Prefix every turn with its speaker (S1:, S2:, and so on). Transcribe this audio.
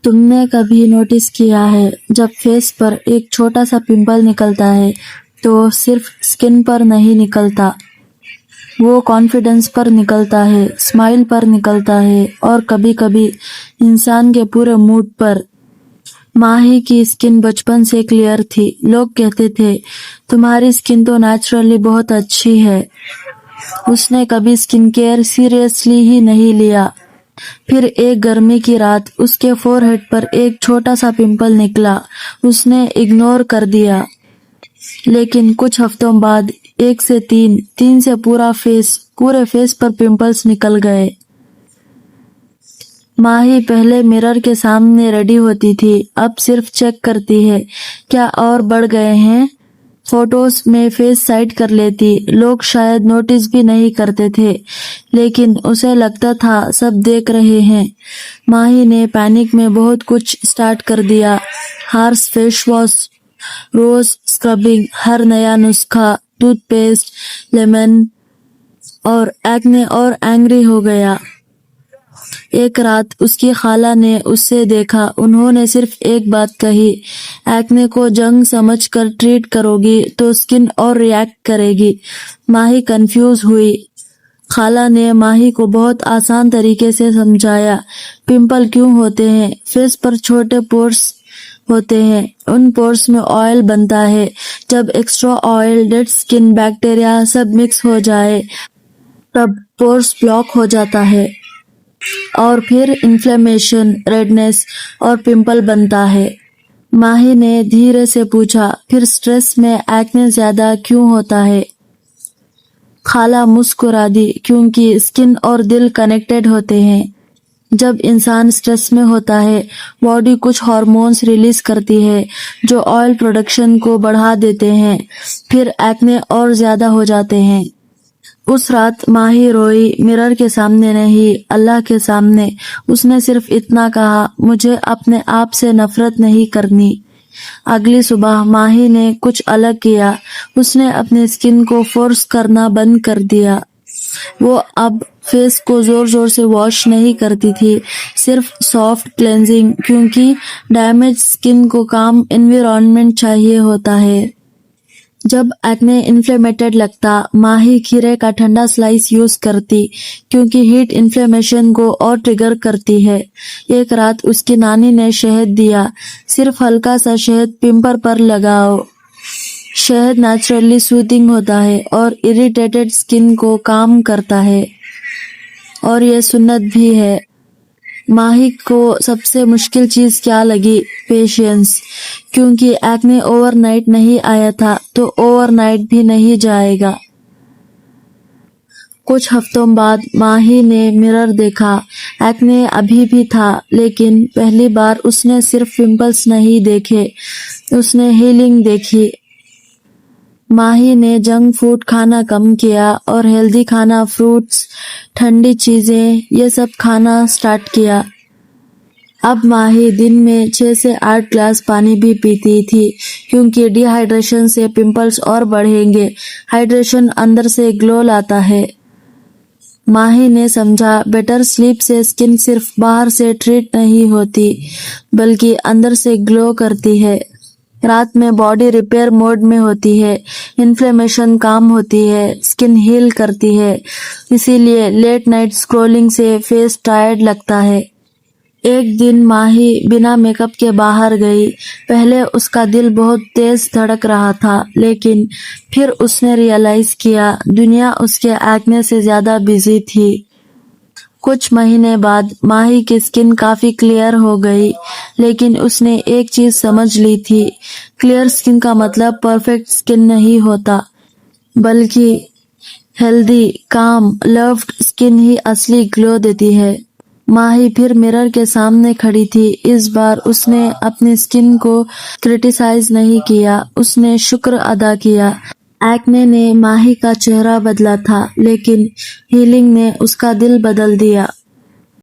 S1: तुमने कभी नोटिस किया है जब फेस पर एक छोटा सा पिंपल निकलता है तो सिर्फ स्किन पर नहीं निकलता, वो कॉन्फिडेंस पर निकलता है, स्माइल पर निकलता है और कभी कभी इंसान के पूरे मूड पर। माही की स्किन बचपन से क्लियर थी। लोग कहते थे तुम्हारी स्किन तो नेचुरली बहुत अच्छी है। उसने कभी स्किन केयर सीरियसली ही नहीं लिया। फिर एक गर्मी की रात उसके फोरहेड पर एक छोटा सा पिंपल निकला। उसने इग्नोर कर दिया, लेकिन कुछ हफ्तों बाद 1 से 3 से पूरे फेस पर पिंपल्स निकल गए। माही पहले मिरर के सामने रेडी होती थी, अब सिर्फ चेक करती है क्या और बढ़ गए हैं। फोटोज में फेस साइड कर लेती। लोग शायद नोटिस भी नहीं करते थे, लेकिन उसे लगता था सब देख रहे हैं। माही ने पैनिक में बहुत कुछ स्टार्ट कर दिया। हार्श फेस वॉश, रोज स्क्रबिंग, हर नया नुस्खा, टूथपेस्ट, लेमन, और एक्ने और एंग्री हो गया। एक रात उसकी खाला ने उससे देखा। उन्होंने सिर्फ एक बात कही, एक्ने को जंग समझकर ट्रीट करोगी तो स्किन और रिएक्ट करेगी। माही कंफ्यूज हुई। खाला ने माही को बहुत आसान तरीके से समझाया, पिंपल क्यों होते हैं। फेस पर छोटे पोर्स होते हैं, उन पोर्स में ऑयल बनता है। जब extra oil, dead skin, bacteria सब मिक्स हो जाए तब पोर्स ब्लॉक हो जाता है और फिर इन्फ्लेमेशन, रेडनेस और पिंपल बनता है। माही ने धीरे से पूछा, फिर स्ट्रेस में एक्ने ज्यादा क्यों होता है। खाला मुस्कुरा दी, क्योंकि स्किन और दिल कनेक्टेड होते हैं। जब इंसान स्ट्रेस में होता है, बॉडी कुछ हार्मोन्स रिलीज करती है जो ऑयल प्रोडक्शन को बढ़ा देते हैं, फिर एक्ने और ज्यादा हो जाते हैं। उस रात माही रोई, मिरर के सामने नहीं, अल्लाह के सामने। उसने सिर्फ इतना कहा, मुझे अपने आप से नफरत नहीं करनी। अगली सुबह माही ने कुछ अलग किया। उसने अपनी स्किन को फोर्स करना बंद कर दिया। वो अब फेस को जोर जोर से वॉश नहीं करती थी, सिर्फ सॉफ्ट क्लेंजिंग, क्योंकि डैमेज स्किन को काम एनवायरनमेंट चाहिए होता है। जब एक्ने इन्फ्लेमेटेड लगता, माही खीरे का ठंडा स्लाइस यूज करती, क्योंकि हीट इन्फ्लेमेशन को और ट्रिगर करती है। एक रात उसकी नानी ने शहद दिया, सिर्फ हल्का सा शहद पिंपल पर लगाओ। शहद नेचुरली सूदिंग होता है और इरिटेटेड स्किन को काम करता है, और ये सुन्नत भी है। माही को सबसे मुश्किल चीज क्या लगी? पेशेंस, क्योंकि एक्ने ओवरनाइट नहीं आया था तो ओवरनाइट भी नहीं जाएगा। कुछ हफ्तों बाद माही ने मिरर देखा। एक्ने अभी भी था, लेकिन पहली बार उसने सिर्फ पिंपल्स नहीं देखे, उसने हीलिंग देखी। माही ने जंक फूड खाना कम किया और हेल्दी खाना, फ्रूट्स, ठंडी चीजें, ये सब खाना स्टार्ट किया। अब माही दिन में 6 से 8 ग्लास पानी भी पीती थी, क्योंकि डिहाइड्रेशन से पिंपल्स और बढ़ेंगे। हाइड्रेशन अंदर से ग्लो लाता है। माही ने समझा, बेटर स्लीप से स्किन सिर्फ बाहर से ट्रीट नहीं होती, बल्कि अंदर से ग्लो करती है। रात में बॉडी रिपेयर मोड में होती है, इन्फ्लेमेशन काम होती है, स्किन हील करती है। इसीलिए लेट नाइट स्क्रॉलिंग से फेस टायर्ड लगता है। एक दिन माही बिना मेकअप के बाहर गई। पहले उसका दिल बहुत तेज धड़क रहा था, लेकिन फिर उसने रियलाइज किया दुनिया उसके एक्ने से ज्यादा बिजी थी। कुछ महीने बाद माही की स्किन काफी क्लियर हो गई, लेकिन उसने एक चीज समझ ली थी, क्लियर स्किन का मतलब परफेक्ट स्किन नहीं होता, बल्कि हेल्दी, काम, लव्ड स्किन ही असली ग्लो देती है। माही फिर मिरर के सामने खड़ी थी। इस बार उसने अपनी स्किन को क्रिटिसाइज नहीं किया, उसने शुक्र अदा किया। एक्ने ने माही का चेहरा बदला था, लेकिन हीलिंग ने उसका दिल बदल दिया।